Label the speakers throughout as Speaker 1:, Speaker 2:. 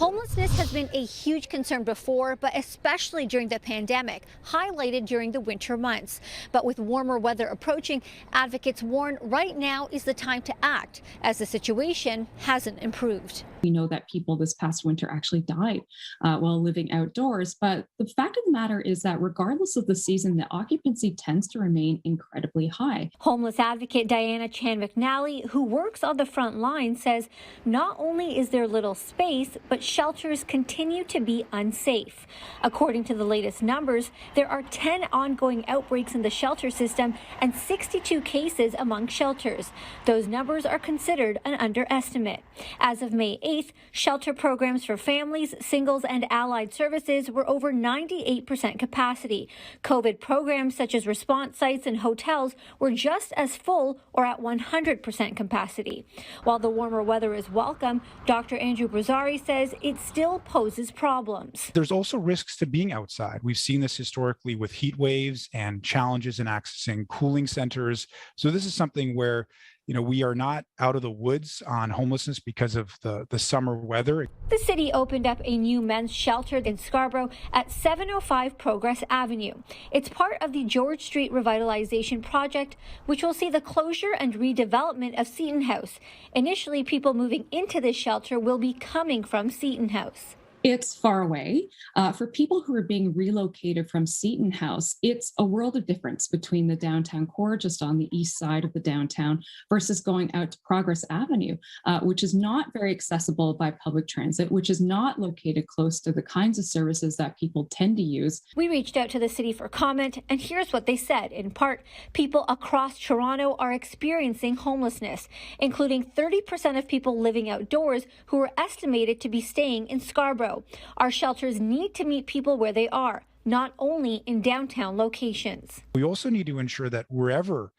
Speaker 1: Homelessness has been a huge concern before, but especially during the pandemic, highlighted during the winter months. But with warmer weather approaching, advocates warn right now is the time to act, as the situation hasn't improved.
Speaker 2: We know that people this past winter actually died while living outdoors. But the fact of the matter is that regardless of the season, the occupancy tends to remain incredibly high.
Speaker 1: Homeless advocate Diana Chan McNally, who works on the front line, says not only is there little space, but shelters continue to be unsafe. According to the latest numbers, there are 10 ongoing outbreaks in the shelter system and 62 cases among shelters. Those numbers are considered an underestimate. As of May 8th, shelter programs for families, singles, and allied services were over 98% capacity. COVID programs such as response sites and hotels were just as full or at 100% capacity. While the warmer weather is welcome, Dr. Andrew Brazzari says it still poses problems.
Speaker 3: There's also risks to being outside. We've seen this historically with heat waves and challenges in accessing cooling centers. So this is something where we are not out of the woods on homelessness because of the summer weather.
Speaker 1: The city opened up a new men's shelter in Scarborough at 705 Progress Avenue. It's part of the George Street Revitalization Project, which will see the closure and redevelopment of Seton House. Initially, people moving into this shelter will be coming from Seton House.
Speaker 2: It's far away. For people who are being relocated from Seton House, it's a world of difference between the downtown core, just on the east side of the downtown, versus going out to Progress Avenue, which is not very accessible by public transit, which is not located close to the kinds of services that people tend to use.
Speaker 1: We reached out to the city for comment, and here's what they said. In part, people across Toronto are experiencing homelessness, including 30% of people living outdoors who are estimated to be staying in Scarborough. Our shelters need to meet people where they are, not only in downtown locations.
Speaker 3: We also need to ensure that wherever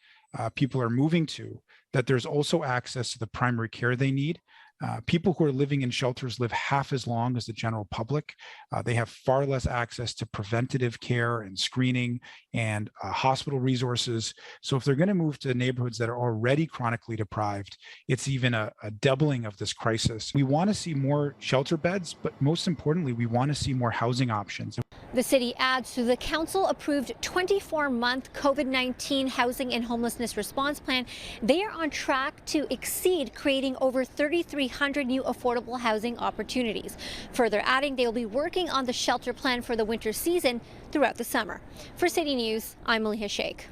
Speaker 3: people are moving to, that there's also access to the primary care they need. People who are living in shelters live half as long as the general public. They have far less access to preventative care and screening and hospital resources. So if they're going to move to neighborhoods that are already chronically deprived, it's even a doubling of this crisis. We want to see more shelter beds, but most importantly, we want to see more housing options.
Speaker 1: The city adds to the council-approved 24-month COVID-19 housing and homelessness response plan. They are on track to exceed creating over 3,300 new affordable housing opportunities. Further adding, they will be working on the shelter plan for the winter season throughout the summer. For City News, I'm Maleeha Sheikh.